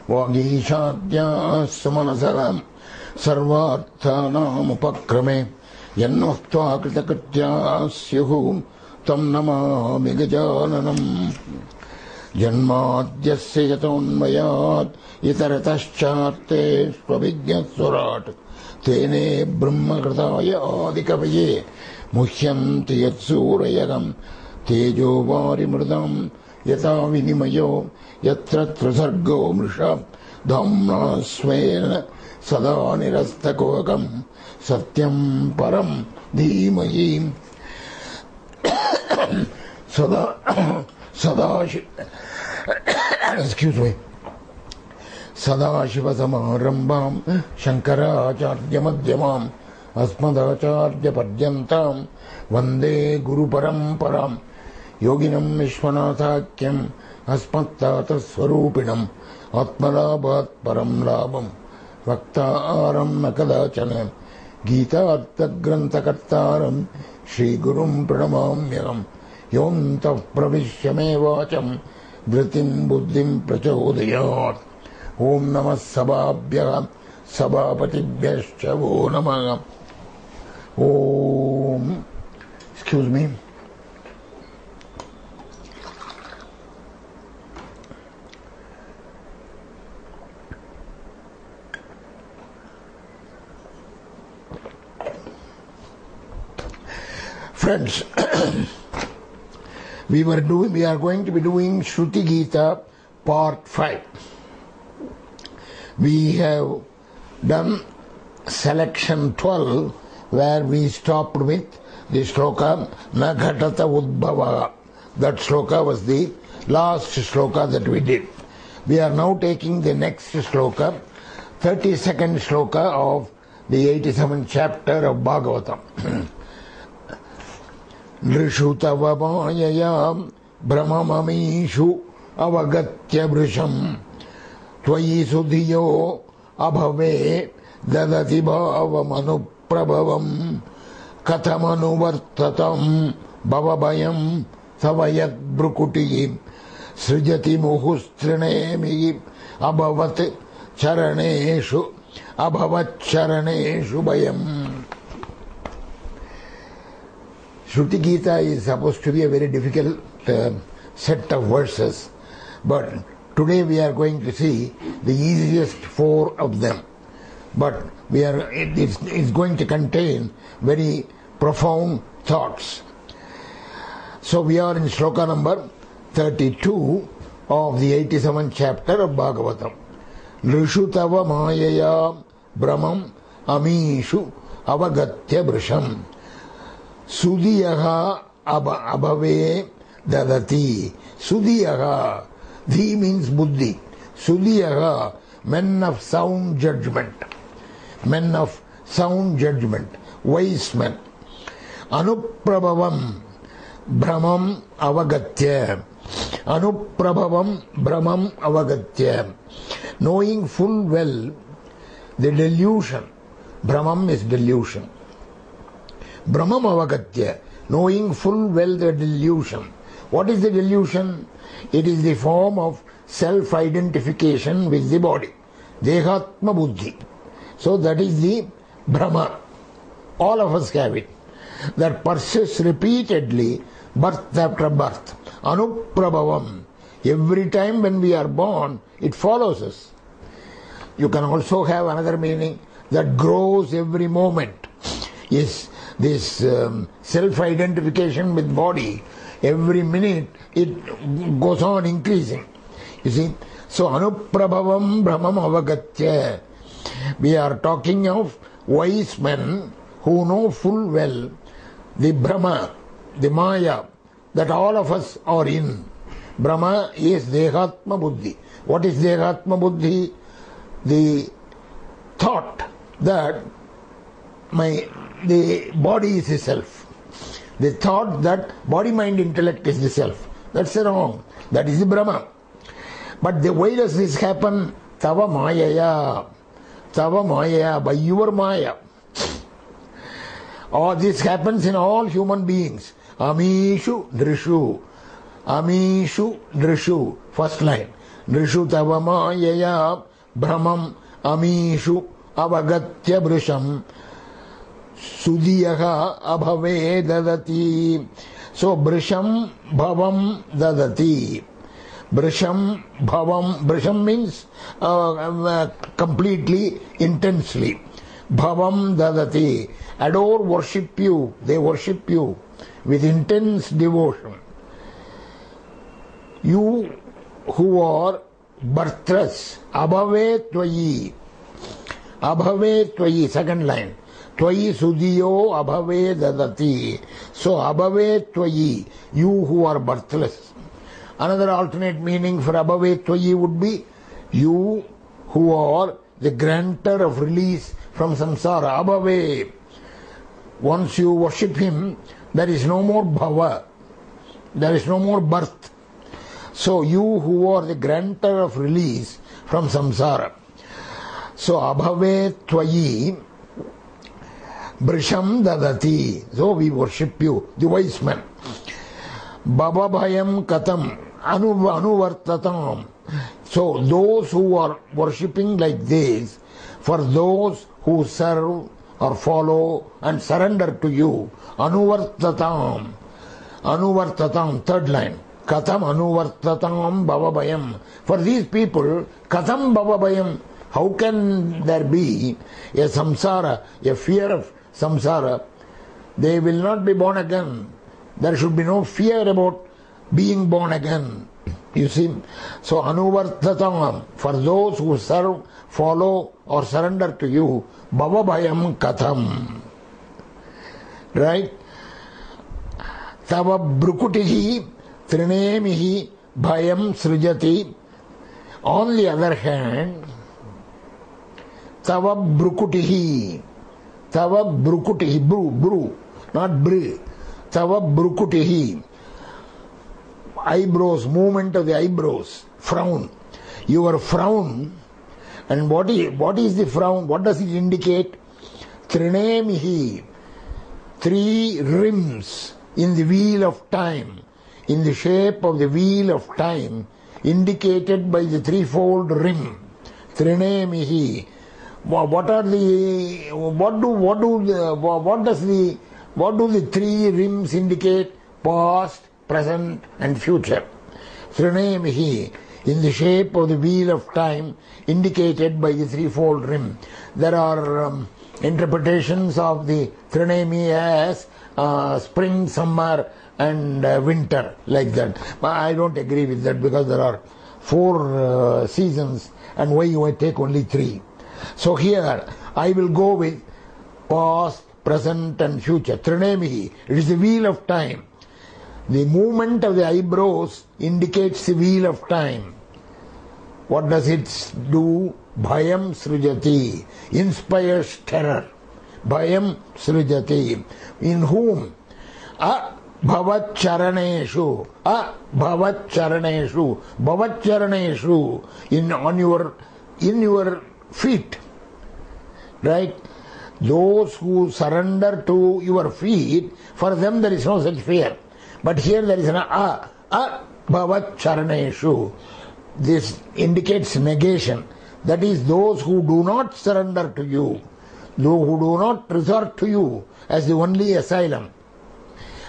Vagishadya Samanasaram Sarvarthanam Upakrame Yannostva Kritakritya Syuhu Tam Namami Gajananam Janmadyasya Yatonmayat Itarataschatte Svabhigyasurat Tene Brahmakritaya Adikavaye Muhyanti Yatsurayagam Tejo Varimurdam Yata Vinimayo Yatra Trasargo Mrisha Dhamma Svena Sada Nirastakokam Satyam Param Dhimayi excuse me, Sadashiva Samarambam Shankaracharya Madhyamam Asmadacharya Padyantam Vande Guru Paramparam Yoginam Vishwanathakyam Asmattata Swarupinam Atmalabhat Param Labam Vaktaram Nakadachanam Gita Artha-grantha-kartaram Shri Gurum Pranamamyam Yontav Pravishyame Vacham Vritim Buddhim Prachodayat Om Namah Sabhabhyah Sabhapatibhyascha Vo Namah Om. Excuse me. Friends, we are going to be doing Shruti Gita part 5. We have done selection 12 where we stopped with the shloka Na Ghatata Udbhava. That shloka was the last shloka that we did. We are now taking the next shloka, 32nd shloka of the 87th chapter of Bhagavatam. Nrishu tava mayaya brahmamamishu avagatya vrisham tvayi sudhiyo abhave dadati bhavam anuprabhavam katamanuvartatam bhavabayam savayat brukuti srijati muhustrinemi abhavat charaneshu bayam. Shruti Gita is supposed to be a very difficult set of verses, but today we are going to see the easiest 4 of them. But it's going to contain very profound thoughts. So we are in shloka number 32 of the 87th chapter of Bhagavatam. Nrishu tava mayaya brahmam amishu avagatya vrisham Sudhiyaha abhave dadati. Sudhiyaha, Dhi means buddhi. Sudhiyaha, men of sound judgment. Men of sound judgment. Wise men. Anuprabhavam brahmam avagatya. Anuprabhavam brahmam avagatya. Knowing full well the delusion. Brahmam is delusion. Brahmam avagatya, knowing full well the delusion. What is the delusion? It is the form of self-identification with the body. Dehatma buddhi. So that is the Brahma. All of us have it. That persists repeatedly, birth after birth. Anuprabhavam. Every time when we are born, it follows us. You can also have another meaning that grows every moment. Yes. This self-identification with body, every minute it goes on increasing. You see? So, Anuprabhavam Brahmam Avagatya. We are talking of wise men who know full well the Brahma, the Maya, that all of us are in. Brahma is Dehatma Buddhi. What is Dehatma Buddhi? The thought that the body is the self. The thought that body, mind, intellect is the self. That's wrong. That is the Brahma. But why does this happen? Tava Mayaya. Tava Mayaya, by your Maya. All this happens in all human beings. Amishu Drishu. Amishu Drishu. First line. Nrishu tava mayaya Brahmam Amishu Avagatya Brisham Sudiyaha Abhave Dadati. So Brisham Bhavam Dadati. Brisham Bhavam. Brisham means completely, intensely. Bhavam Dadati. Adore, worship you. They worship you with intense devotion. You who are birthless. Abhave Tvayi. Abhave Tvayi. Second line. Tvayi Sudiyo Abhave Dadati. So Abhave Tvayi. You who are birthless. Another alternate meaning for Abhave Tvayi would be you who are the grantor of release from samsara. Abhave. Once you worship him, there is no more bhava. There is no more birth. So you who are the grantor of release from samsara. So Abhave Tvayi Brisham Dadati. So we worship you, the wise man. Baba Bhayam Katam Anuvartatam. So those who are worshipping like this, for those who serve or follow and surrender to you, Anuvartatam. Anuvartatam, third line. Katam Anuvartatam Baba Bhayam. For these people, Katam Baba Bhayam. How can there be a samsara, a fear of samsara? They will not be born again. There should be no fear about being born again. You see? So Anuvartatam, for those who serve, follow or surrender to you, Bhava Bhayam Katham. Right? Tava Brukutihi Trinemihi Bhayam Srijati. On the other hand, Tava Brukutihi. Tava Brukutihi. Bru, not Bri. Tava Brukutihi. Eyebrows, movement of the eyebrows. Frown. Your frown. And what is the frown? What does it indicate? Trinemihi. 3 rims in the wheel of time. In the shape of the wheel of time. Indicated by the threefold rim. Trinemihi. What do the 3 rims indicate? Past, present and future. Trinemihi, in the shape of the wheel of time, indicated by the threefold rim. There are interpretations of the Trinemi as spring, summer and winter, like that. But I don't agree with that, because there are 4 seasons, and why you take only 3? So here I will go with past, present and future. Trinemihi, it is the wheel of time. The movement of the eyebrows indicates the wheel of time. What does it do? Bhayam Srijati, inspires terror. Bhayam Srijati. In whom? Bhavat Charaneshu. Bhavat Charaneshu. Bhavat Charaneshu. In your feet. Right? Those who surrender to your feet, for them there is no such fear. But here there is an bhavat charaneshu. This indicates negation. That is, those who do not surrender to you, those who do not resort to you as the only asylum.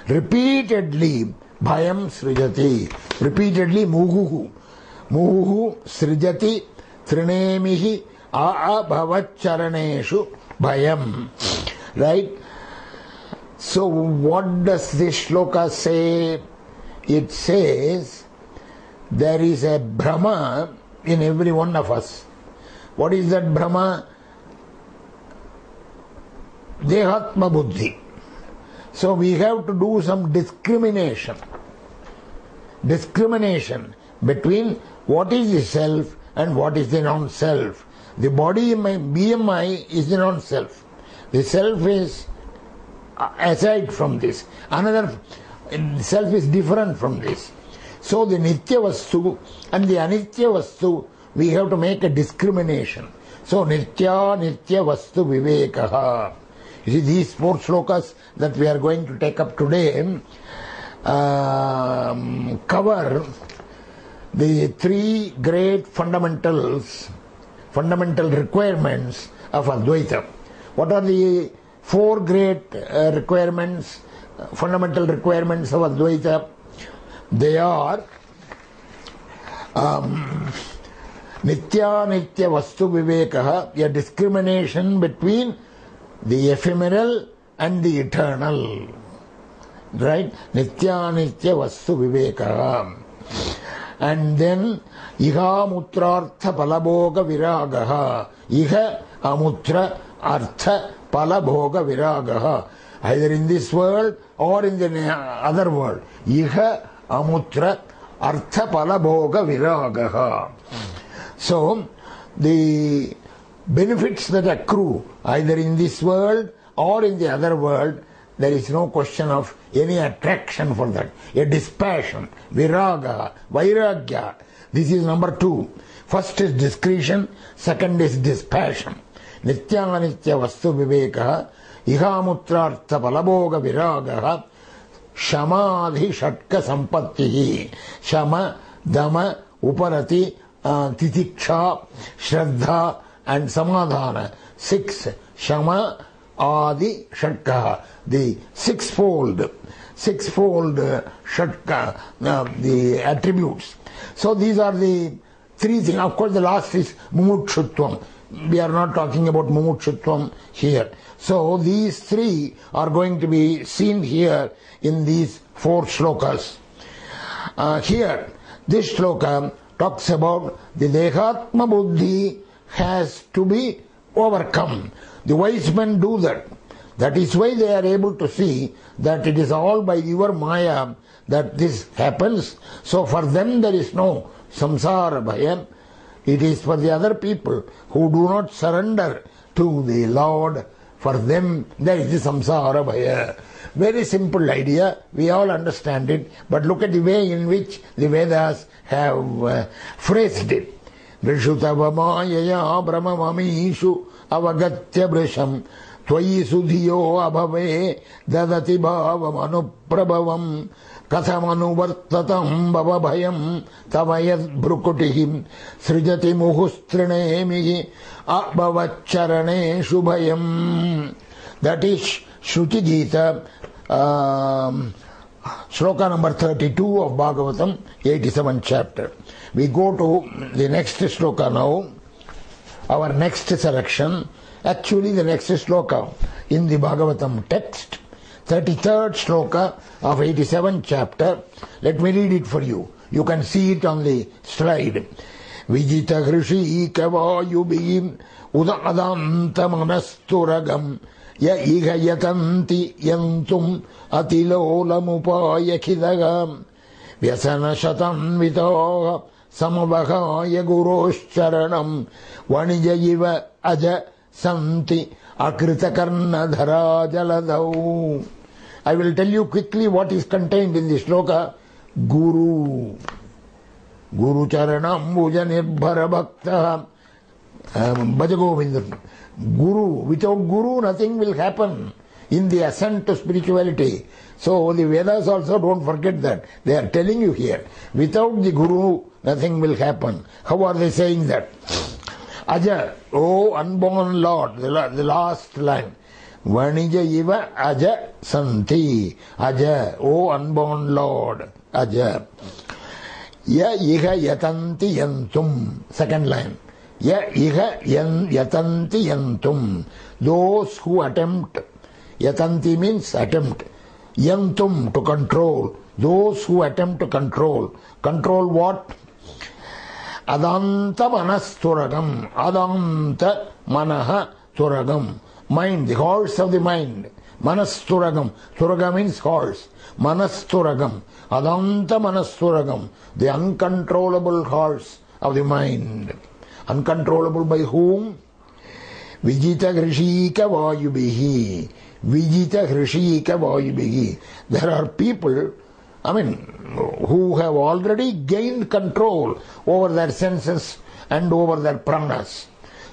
Repeatedly, bhayam srijati. Repeatedly, muhuhu. Muhuhu srijati trinemihi bhavat charaneshu bhayam. Right? So what does this shloka say? It says there is a Brahma in every one of us. What is that Brahma? Dehatma buddhi. So we have to do some discrimination. Discrimination between what is the self and what is the non-self. The body, my BMI, is the non-self. The self is aside from this. Another self is different from this. So the Nitya Vastu and the Anitya Vastu, we have to make a discrimination. So Nitya Vastu Vivekaha. You see, these 4 shlokas that we are going to take up today cover the three great fundamental requirements of Advaita. What are the four great fundamental requirements of Advaita? They are Nitya Nitya Vastu Vivekaha, a discrimination between the ephemeral and the eternal. Right? Nitya Nitya Vastu Vivekaha. And then Iha Mutrartha Palabhoga Viragaha. Iha Amutra Artha Palabhoga Viragaha. Either in this world or in the other world. Iha Amutra Artha Palabhoga Viragaha. So, the benefits that accrue either in this world or in the other world, there is no question of any attraction for that. A dispassion, viraga, vairagya. This is number two. First is discretion, second is dispassion. Nitya Nitya Vastu Vivekaha, Ihamutrartha Palabhoga Viragaha, Shamadhi Shatka Sampattihi. Shama, Dama, Uparati, Titiksha, Shraddha and Samadhana. 6. Shama, Adi, Shatka. The sixfold Shatka, the attributes. So these are the three things. Of course the last is Mumutshutvam. We are not talking about Mumutshutvam here. So these three are going to be seen here in these 4 shlokas. Here, this shloka talks about the Dehatma Buddhi has to be overcome. The wise men do that. That is why they are able to see that it is all by your Maya that this happens. So for them there is no samsara bhaya. It is for the other people who do not surrender to the Lord. For them there is the samsara bhaya. Very simple idea, we all understand it, but look at the way in which the Vedas have phrased it. Vrishutavamayaya brahmamamishu avagatya brisham tvayi sudhiyo abhave dadati bhavam anuprabhavam kathamanuvartatam bhavabhayam tavayad brukutihim srijati muhustrunemihi abhavacharane shubhayam. That is Shruti Gita, shloka number 32 of Bhagavatam, 87th chapter. We go to the next shloka now, our next selection, actually the next shloka in the Bhagavatam text, 33rd shloka of 87th chapter. Let me read it for you. You can see it on the slide. Vijita Hrishi Kavayubhim Udadanta Manasturagam Ya iha yatanti yantum atilolamupaya khidagam vyasana shatan vitoha samavahaya guroshcharanam vanijayiva aja santi akritakarna dhara jaladau. I will tell you quickly what is contained in the shloka. Guru charanam bhuja nirbhara bhakta Bhajagovinda. Guru, without Guru nothing will happen in the ascent to spirituality. So the Vedas also don't forget that. They are telling you here, without the Guru nothing will happen. How are they saying that? Aja, O unborn Lord, the last line. Vanija iva aja santi. Aja, O unborn Lord. Aja. Ya iha yatanti yantum. Second line. Ya iha yatanti yantum. Those who attempt. Yatanti means attempt. Yantum, to control. Those who attempt to control. Control what? Adanta manasturagam. Adanta manaha turagam. Mind, the horse of the mind. Manasturagam. Turaga means horse. Manasturagam. Adanta manasturagam. The uncontrollable horse of the mind. Uncontrollable by whom? Vijita Hrishika Vayubihi. Vijita Hrishika Vayubihi. There are people, who have already gained control over their senses and over their pranas.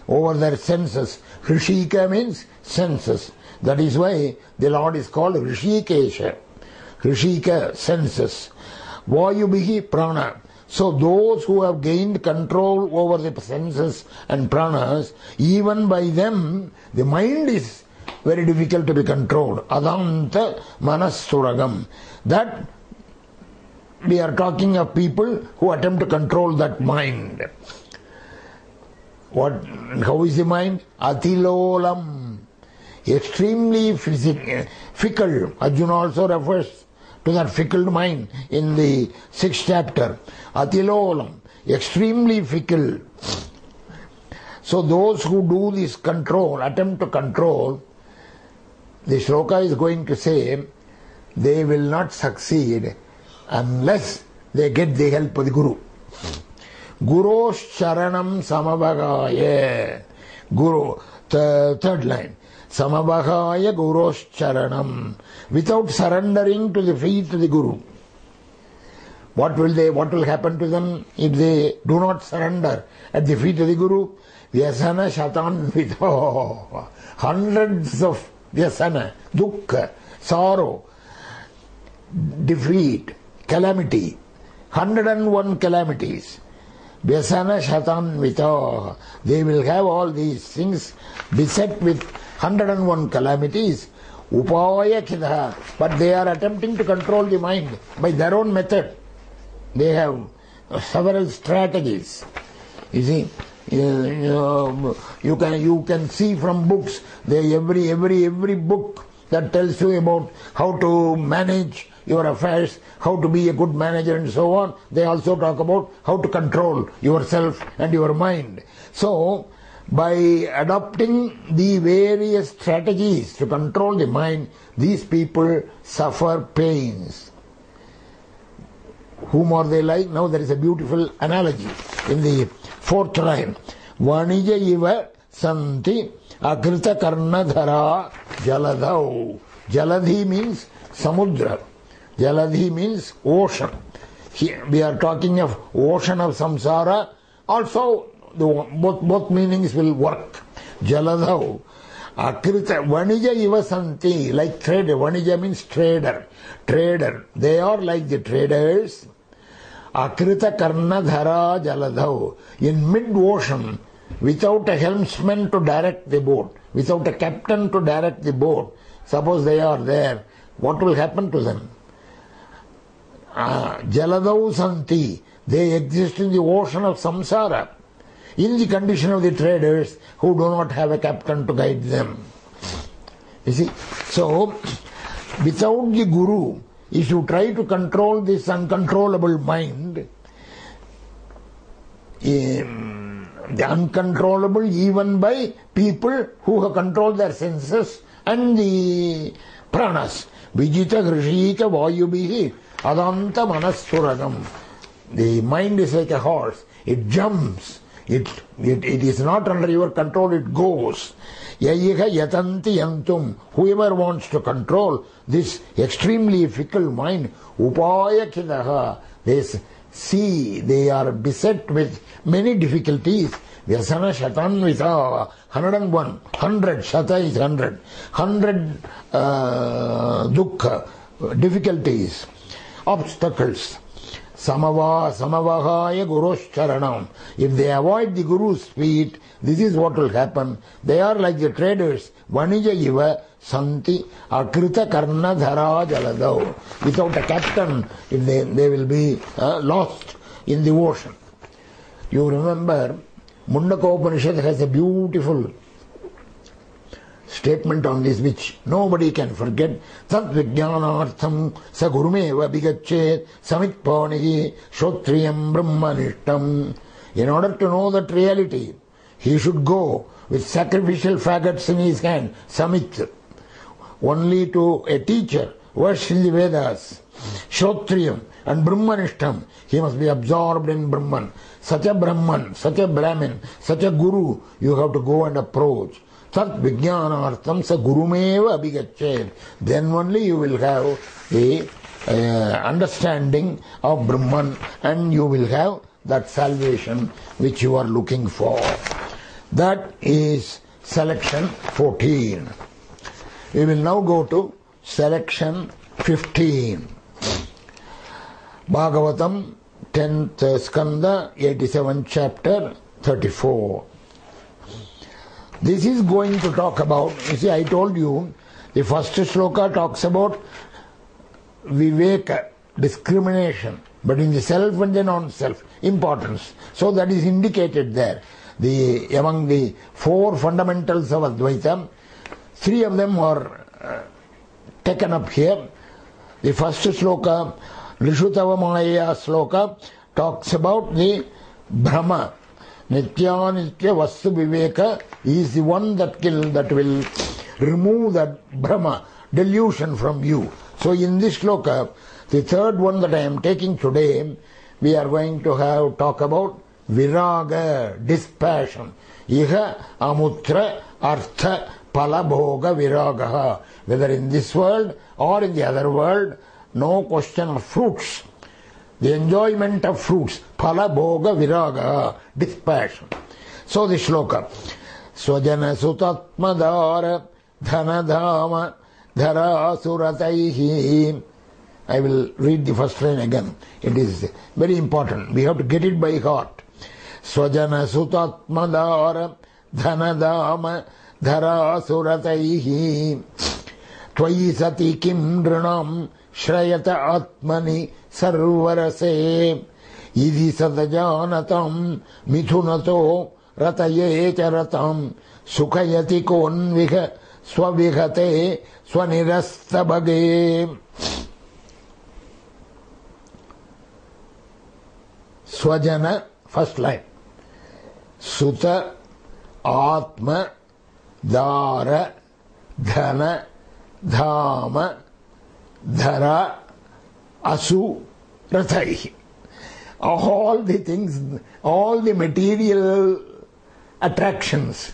Over their senses. Hrishika means senses. That is why the Lord is called Hrishikesha. Hrishika, senses. Vayubihi, prana. So those who have gained control over the senses and pranas, even by them, the mind is very difficult to be controlled. Adanta manassuragam. That we are talking of people who attempt to control that mind. How is the mind? Atilolam. Extremely fickle. Arjuna also refers to that fickle mind in the 6th chapter. Atilolam. Extremely fickle. So those who do this control, attempt to control, the shloka is going to say, they will not succeed unless they get the help of the Guru. Guros charanam samavagaya. Guru, third line. Samavagaya guros charanam. Without surrendering to the feet of the Guru. What will happen to them if they do not surrender at the feet of the Guru? Vyasana shatan vito. Hundreds of vyasana, dukkha, sorrow, defeat, calamity, 101 calamities. Vyasana shatan vito. They will have all these things beset with 101 calamities. Upaya kidha. But they are attempting to control the mind by their own method. They have several strategies. You see, you can see from books. Every book that tells you about how to manage your affairs, how to be a good manager and so on, they also talk about how to control yourself and your mind. So, by adopting the various strategies to control the mind, these people suffer pains. Whom are they like? Now there is a beautiful analogy in the 4th line. Vanija iva santi akrita karnadhara jaladhau. Jaladhi means samudra. Jaladhi means ocean. Here we are talking of ocean of samsara. Also, both meanings will work. Jaladhau. Akrita vanija iva santi, like trader. Vanija means trader. Trader. They are like the traders. Akrita karnadhara jaladhau. In mid-ocean, without a helmsman to direct the boat, without a captain to direct the boat, suppose they are there, what will happen to them? Jaladhau santi. They exist in the ocean of samsara, in the condition of the traders who do not have a captain to guide them. You see, so without the Guru, if you try to control this uncontrollable mind, the uncontrollable even by people who have controlled their senses and the pranas. Vijita grishika vayubihi adanta manassuragam. The mind is like a horse. It jumps. It is not under your control, it goes. Yayiha yatanti yantum. Whoever wants to control this extremely fickle mind, upaya kidaha. They are beset with many difficulties. Vyasana shatan vita. 101. 100. Shata is 100. 100 dukkha. Difficulties. Obstacles. Samavahaya Guru's charanam. If they avoid the Guru's feet, this is what will happen. They are like the traders. Vanija iva santi akrita karnadhara jaladau. Without a captain, they will be lost in the ocean. You remember, Mundaka Upanishad has a beautiful statement on this which nobody can forget. Tat vijnanartham sa gurumeva bigachet samitpanihi shotriyam brahmanishtam. In order to know that reality, he should go with sacrificial faggots in his hand, samit. Only to a teacher versed in the Vedas, shotriyam and brahmanishtam, he must be absorbed in Brahman. Such a Brahman, such a Brahmin, such a Guru, you have to go and approach. Tat vijnanartham sa gurumeva abhigachet. Then only you will have a understanding of Brahman and you will have that salvation which you are looking for. That is selection 14. We will now go to selection 15. Bhagavatam 10th skanda, 87th chapter, 34. This is going to talk about, you see, I told you, the first shloka talks about viveka, discrimination, but in the self and the non-self, importance. So that is indicated there. Among the four fundamentals of Advaita, three of them are taken up here. The first shloka, Rishutava Maya shloka, talks about the Brahma. Nitya Vastu Viveka is the one that will remove that Brahma, delusion from you. So in this shloka, the third one that I am taking today, we are going to talk about Viraga, dispassion. Iha Amutra Artha Palabhoga Viragaha. Whether in this world or in the other world, no question of fruits. The enjoyment of fruits. Palabhoga Viragaha, dispassion. So the shloka. Swajana Sutatmadara Dhanadhama Dhara Surataihi. I will read the first line again. It is very important. We have to get it by heart. Swajana Sutatmadara Dhanadhama Dhara Surataihi Tvayi Sati Kim Dranam Shrayata Atmani Sarvarase Idi Sadajanatam Mithunato Rataye Charatam Sukhayati Konviha Swavihate Swanirastabhage. Swajana, first line. Suta, Atma, Dara, Dhana, Dhama, Dhara, Asu, Rathai. All the things, all the material attractions,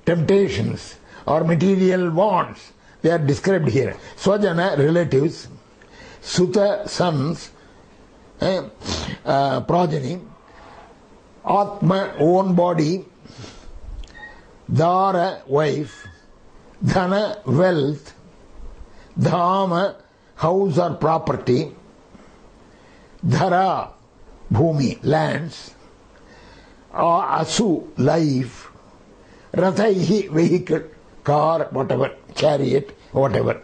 temptations, or material wants, they are described here. Swajana, relatives. Suta, sons. Progeny. Atma, own body. Dara, wife. Dhana, wealth. Dhama, house or property. Dhara, bhumi, lands. Asu, life. Rathaihi, vehicle, car, whatever, chariot, whatever.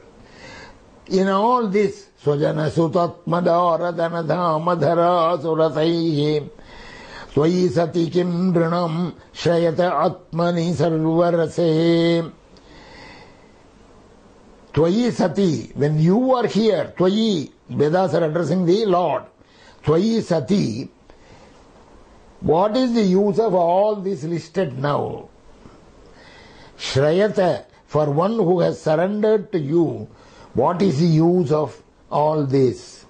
In all this, Swajana Sutatmadara Dhanadhama Dhara Surataihi Tvayi Sati Kim Dranam Shrayata Atmani Sarvarase. Tvayi Sati, when you are here, Tvayi, Vedas are addressing the Lord. Tvayi Sati, what is the use of all this listed now? Shrayata, for one who has surrendered to you, what is the use of all this?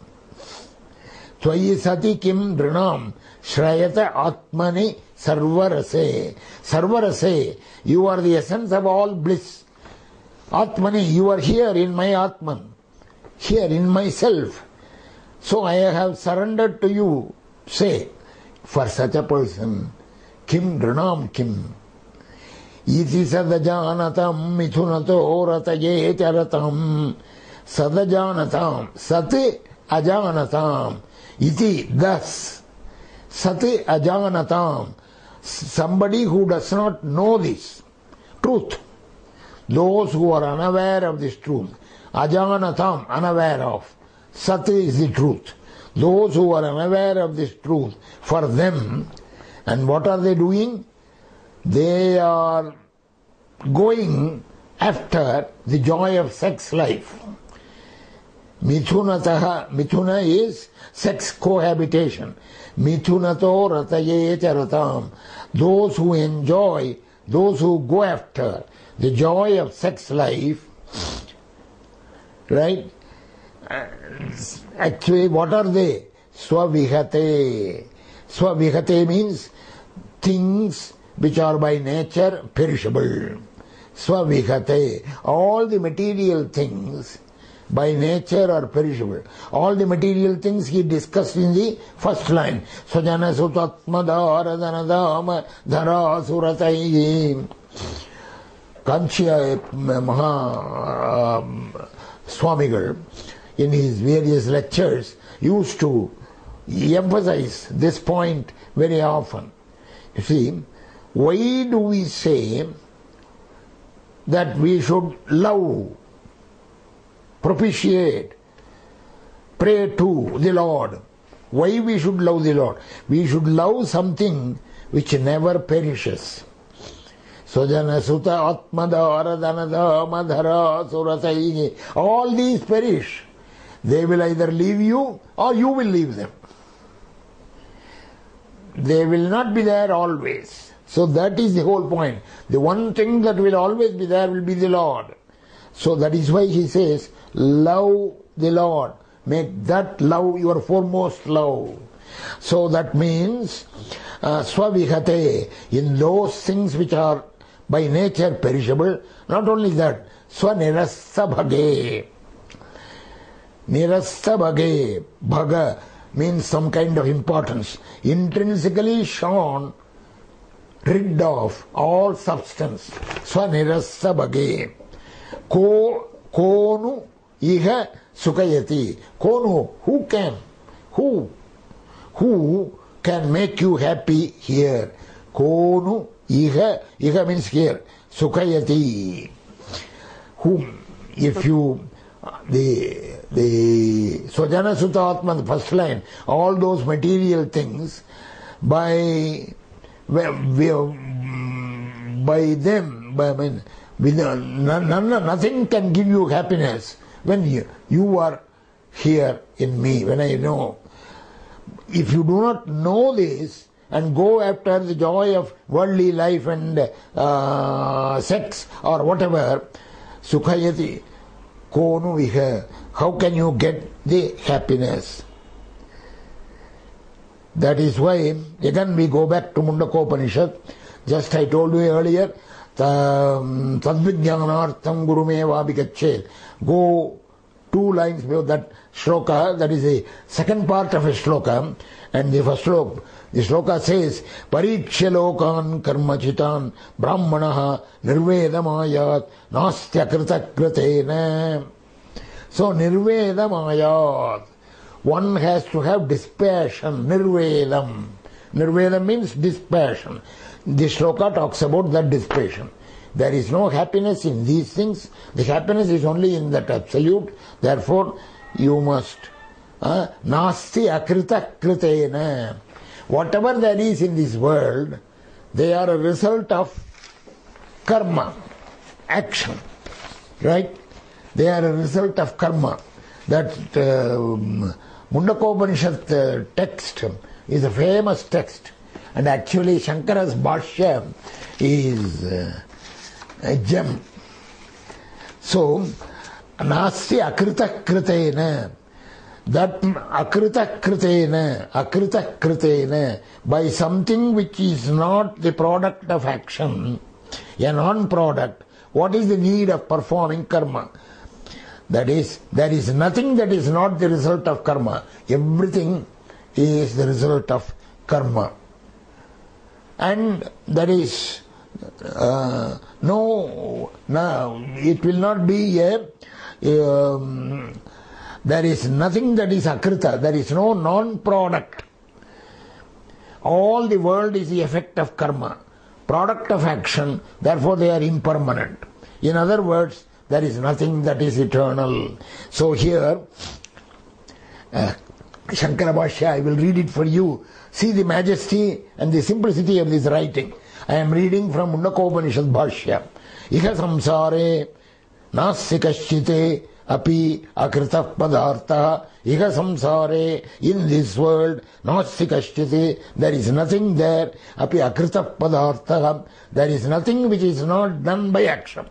Tvayi Sati Kim Dranam Shrayata Atmani Sarvarase. Sarvarase, you are the essence of all bliss. Atmani, you are here in my Atman, here in myself. So I have surrendered to you. Say, for such a person, Kim Dranam Kim. Iti sadajanatam mithunato rataye charatam. Sadajanatam. Sati ajanatam. Iti, thus. Sati ajanatam. Somebody who does not know this truth. Those who are unaware of this truth. Ajanatam, unaware of. Sati is the truth. Those who are unaware of this truth, for them, and what are they doing? They are going after the joy of sex life. Mithunataha, mithuna is sex cohabitation. Mithunato rataye charatam. Those who enjoy, those who go after the joy of sex life, right? Actually, what are they? Swavihate. Swavihate means things which are by nature perishable. Swavihate. All the material things by nature are perishable. All the material things he discussed in the first line. Swajana sutatmadara dhanadama dhara suratai. Kanchiya Maha Swamigal, in his various lectures, used to emphasize this point very often. You see, why do we say that we should love, propitiate, pray to the Lord? Why we should love the Lord? We should love something which never perishes. Sojana Sutta Atmadara Danada Madhara Surasaini. All these perish. They will either leave you or you will leave them. They will not be there always. So that is the whole point. The one thing that will always be there will be the Lord. So that is why he says, love the Lord. Make that love your foremost love. So that means, swavihate, in those things which are by nature perishable. Not only that, swanirasabhage. Nirasabhage, bhaga means some kind of importance. Intrinsically shorn, rid of all substance. Swanirasabhage. Konu iha sukayati. Konu, who can? Who can make you happy here? Konu iha means here. Sukayati. Whom, if you, the Swajana Sutta Atma, the first line, all those material things, by them, nothing can give you happiness when you are here in me, when I know. If you do not know this and go after the joy of worldly life and sex or whatever, sukhayati, konu viha, how can you get the happiness? That is why, again we go back to Mundakopanishad. Just I told you earlier, Tadvijnanartham Gurumeva Bhikachet. Go 2 lines below that shloka, that is the second part of a shloka, and the first shloka. The shloka says, Pariksha lokan karmachitan brahmanaha nirvedamayat nastyakrita kritena. So nirvedamayat, one has to have dispassion, nirvedam. Nirvedam means dispassion. The shloka talks about that dispassion. There is no happiness in these things. The happiness is only in that absolute. Therefore, you must nasti akrita kritena. Whatever there is in this world, they are a result of karma, action. Right? They are a result of karma. That Mundakopanishad text is a famous text. And actually Shankara's Bhashya is a gem. So, nasti akrita kritena. That akrita kritena, by something which is not the product of action, a non-product, what is the need of performing karma? That is, there is nothing that is not the result of karma. Everything is the result of karma. And there is it will not be there is nothing that is akrita, there is no non-product. All the world is the effect of karma, product of action, therefore they are impermanent. In other words, there is nothing that is eternal. So here, Shankara Bhashya, I will read it for you. See the majesty and the simplicity of this writing. I am reading from Mundakopanishad Bhashya. Iha samsare nasti kaschite api akrita padartha. Iha samsare, in this world, nasti kaschite, there is nothing there. Api akrita padartha, there is nothing which is not done by action.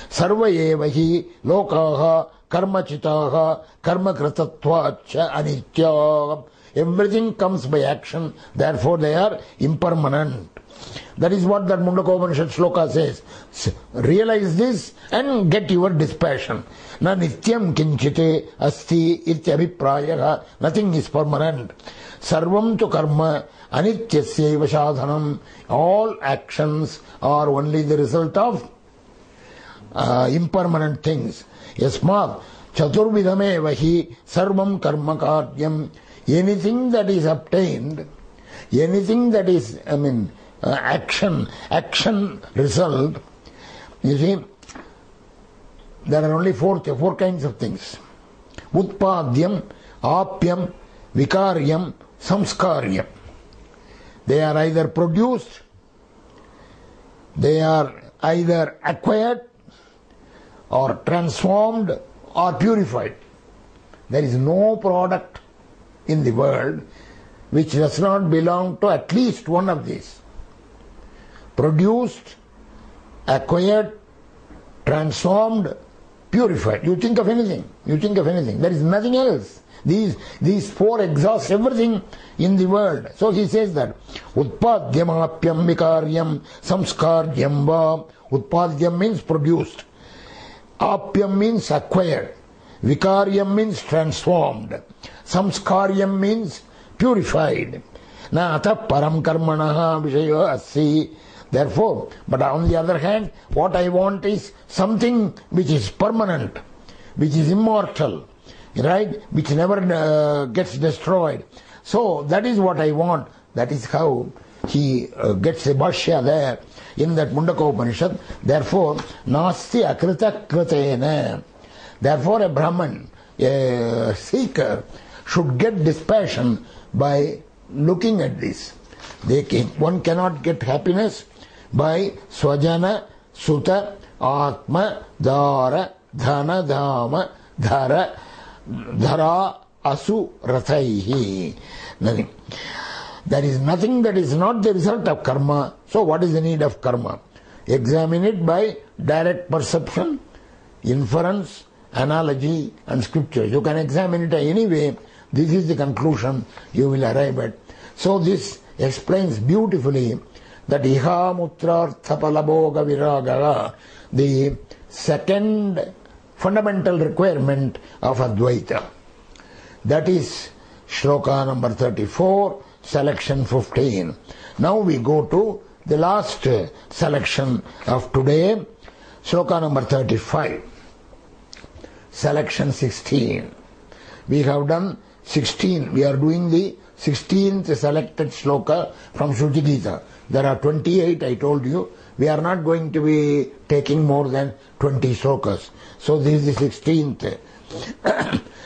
Sarva evahi lokaha karmachitaha karmakritatvacha anitya. Everything comes by action, therefore they are impermanent. That is what that Mundakopanishad shloka says. Realize this and get your dispassion. Na nityam kinchite asti ityabhiprayaha. Nothing is permanent. Sarvam tu karma anityasya sadhanam. All actions are only the result of impermanent things. Yasmat chaturvidhame vahi sarvam karma karyam anything that is obtained, anything that is, action result, you see, there are only four kinds of things. Utpadyam, apyam, vikaryam, samskaryam. They are either produced, they are either acquired, or transformed, or purified. There is no product in the world which does not belong to at least one of these. Produced, acquired, transformed, purified. You think of anything. There is nothing else. These four exhaust everything in the world. So he says that Utpadyam apyam vikaryam samskaryam va. Utpadyam means produced. Apyam means acquired. Vikaryam means transformed. Samskaryam means purified. Na atha param karmanaha vishayo assi. Therefore, but on the other hand, what I want is something which is permanent, which is immortal, right? Which never gets destroyed. So that is what I want. That is how he gets a bhashya there in that Mundaka Upanishad. Therefore, nasti akrita kritena. Therefore, a Brahman, a seeker, should get dispassion by looking at this. One cannot get happiness by swajana, suta, atma, dara, dhana, dhama, dhara, asu, rathaihi. Nothing. There is nothing that is not the result of karma. So what is the need of karma? Examine it by direct perception, inference, analogy and scripture. You can examine it any way. This is the conclusion you will arrive at. So this explains beautifully that iha mutrartha palabhoga viraga, the second fundamental requirement of Advaita. That is shloka number 34, selection 15. Now we go to the last selection of today, shloka number 35, selection 16. We have done 16. We are doing the 16th selected shloka from Shruti Gita. There are 28, I told you. We are not going to be taking more than 20 shlokas. So this is the 16th.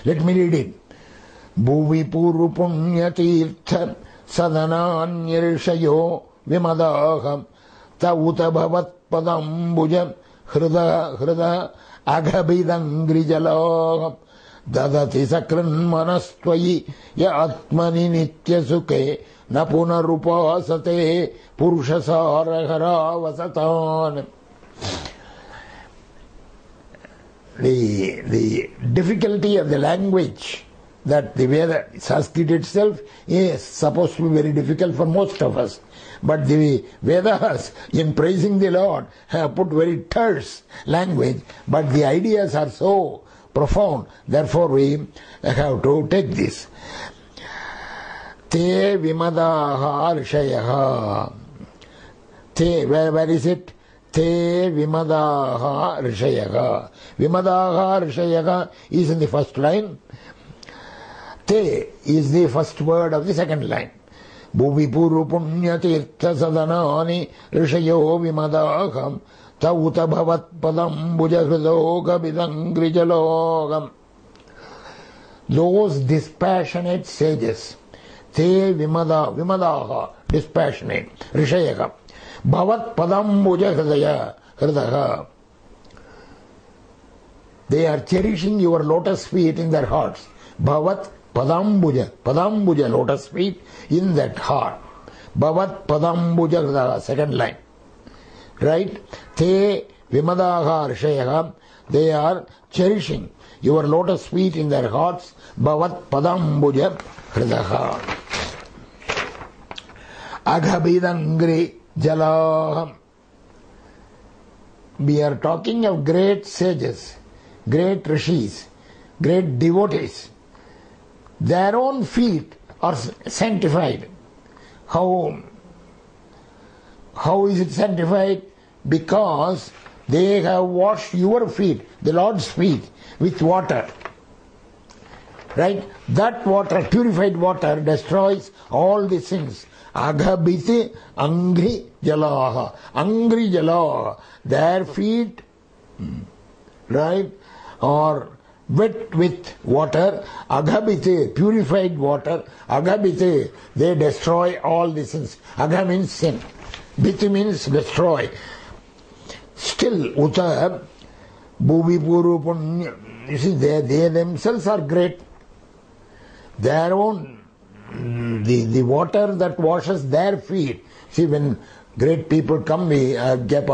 Let me read it. Bhuvi puru punya tirtha sadananyarishayo vimadaham tauta bhavat padambuja hrida aghabidangrijalaham dadati sakran manastvayi ya atmani nitya sukhe na punarupasate purushasarahara vasatan. The difficulty of the language, that the Veda, Sanskrit itself is supposed to be very difficult for most of us. But the Vedas, in praising the Lord, have put very terse language, but the ideas are so profound. Therefore we have to take this. Te vimadaha rishayaha. Te, where is it? Te vimadaha rishayaha. Vimadaha rishayaha is in the first line. Te is the first word of the second line. Bhuvi puru punya tirtha sadanani rishayo vimadaham tauta bhavat padam bhujahridoga vidangrijalogam. Those dispassionate sages, te vimadaha, dispassionate, rishayaka, bhavat padam bhujahridaya, they are cherishing your lotus feet in their hearts. Bhavat padambuja, lotus feet in that heart. Bhavat padambuja, second line. Right? Te vimadaha rishayaha, they are cherishing your lotus feet in their hearts. Bhavat padambuja hridaha. Aghabidangri jalaham. We are talking of great sages, great rishis, great devotees. Their own feet are sanctified. How is it sanctified? Because they have washed your feet, the Lord's feet, with water. Right? That water, purified water, destroys all these things. Aghabiti angri jalaha. Angri jalaha. Their feet, right, are wet with water. Aghabite, purified water. Aghabite, they destroy all these things. Agha means sin. Biti means destroy. Still, uta, bhuvi puru punya. You see, they themselves are great. Their own, the water that washes their feet. See, when great people come, we Argya,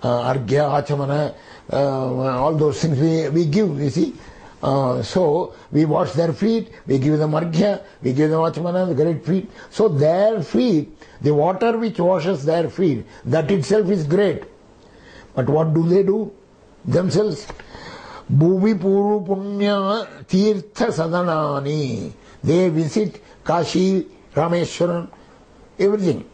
Achamana, all those things we give, you see. So, we wash their feet, we give them Argya, we give them Achamana, the great feet. So, their feet, the water which washes their feet, that itself is great. But what do they do themselves? Bhuvi Puru Punya Tirtha Sadanani. They visit Kashi, Rameshwaran, everything.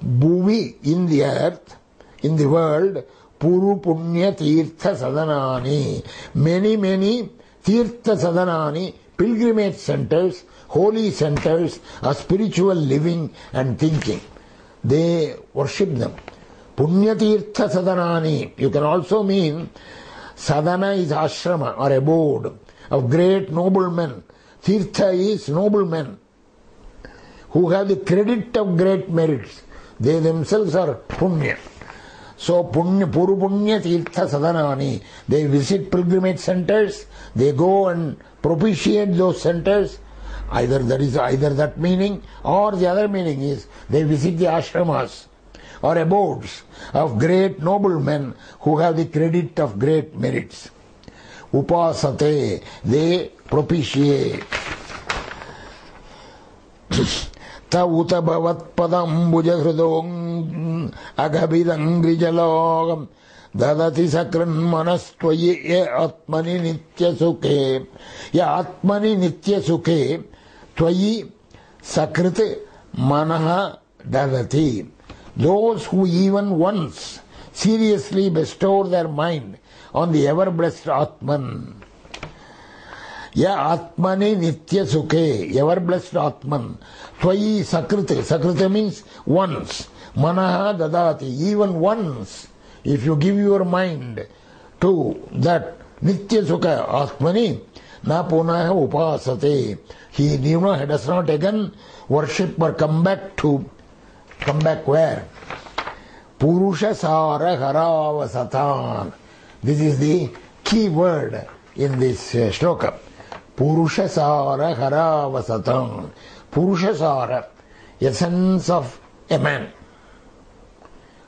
Bhuvi, in the earth, in the world, Puru Punya Tirtha Sadanani. Many Tirtha Sadanani, pilgrimage centers, holy centers of spiritual living and thinking. They worship them. Punya Tirtha Sadanani. You can also mean Sadhana is ashrama or abode of great noblemen. Tirtha is noblemen who have the credit of great merits. They themselves are punya. So punya, puru punya tirtha sadhanani. They visit pilgrimage centers. They go and propitiate those centers. Either that meaning, or the other meaning is they visit the ashramas or abodes of great noblemen who have the credit of great merits. Upasate, they propitiate. Ta uta bhavat padam bhuja hridong aghabidang grijalogam dadati sakran manastvayi atmani nitya sukhe. Ya atmani nitya sukhe tvayi sakrit manaha dadati. Those who even once seriously bestow their mind on the ever-blessed Atman. Ya Atmani Nitya Sukhe, ever-blessed Atman. Tvayi Sakriti. Sakriti means once. Manaha Dadati, even once. If you give your mind to that Nitya Sukha Atmani, na punaha upasate. He does not again worship or come back where? Purusha Sara Haravasatan. This is the key word in this shloka. Purusha Sara Haravasatan. Purusha Sara, essence of a man.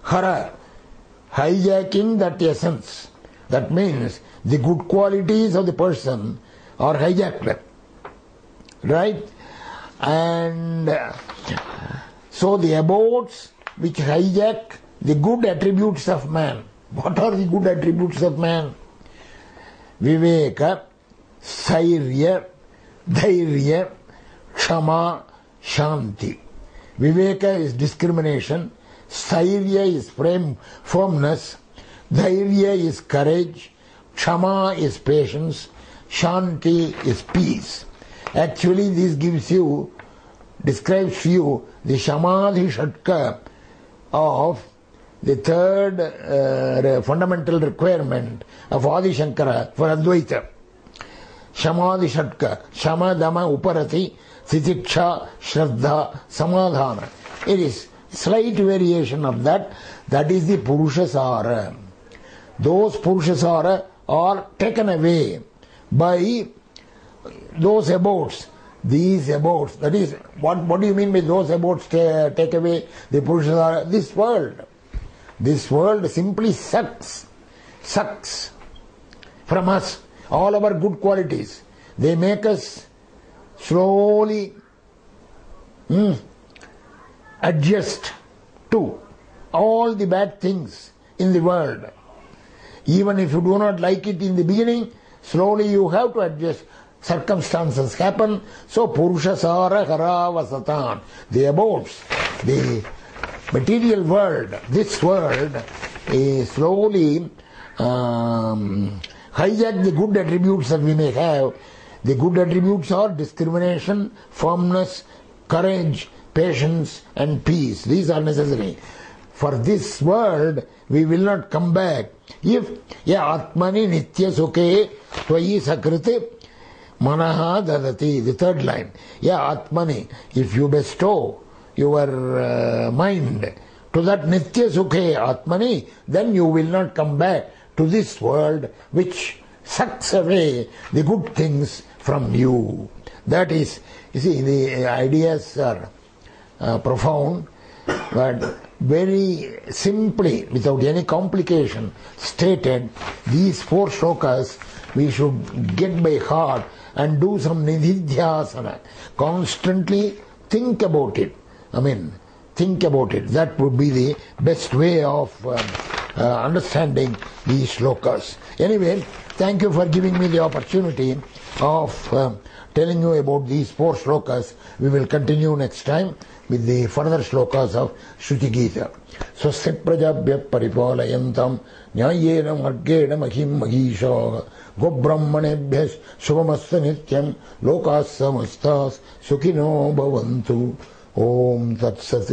Hara, hijacking that essence. That means the good qualities of the person are hijacked. Right? And so the abodes which hijack the good attributes of man. What are the good attributes of man? Viveka, Sairya, Dhairya, Kshama, Shanti. Viveka is discrimination, Sairya is firmness, Dhairya is courage, Kshama is patience, Shanti is peace. Actually, this describes you the Samadhi Shatka of the third fundamental requirement of Adi Shankara for Advaita. Samadhi Shatka, Shama, Dama, Uparati, Titiksha, Shraddha, Samadhana. It is slight variation of that. That is the Purushasara. Those Purushasara are taken away by those abodes. These abodes, that is, what do you mean by those abodes take away the Purushasara? This world. This world simply sucks from us all our good qualities. They make us slowly adjust to all the bad things in the world. Even if you do not like it in the beginning, slowly you have to adjust. Circumstances happen. So Purushasara Haravasatan, the abodes, the material world, this world is slowly hijack the good attributes that we may have. The good attributes are discrimination, firmness, courage, patience and peace. These are necessary. For this world, we will not come back if atmani nitya sukhe tvayi sakriti manaha dadati. The third line. Atmani, if you bestow your mind to that nitya sukhe atmani, then you will not come back to this world which sucks away the good things from you. That is, you see, the ideas are profound, but very simply, without any complication, stated. These 4 shlokas we should get by heart and do some nididhyasana. Constantly think about it. Think about it. That would be the best way of understanding these shlokas. Anyway, thank you for giving me the opportunity of telling you about these 4 shlokas. We will continue next time with the further shlokas of Shruti Gita. Swastik prajabhya paripalayantam nyayena margena mahim mahisha gobrahmanebhyas shubhamasta nityam lokas samastas sukhino bhavantu. Om Tat Sat.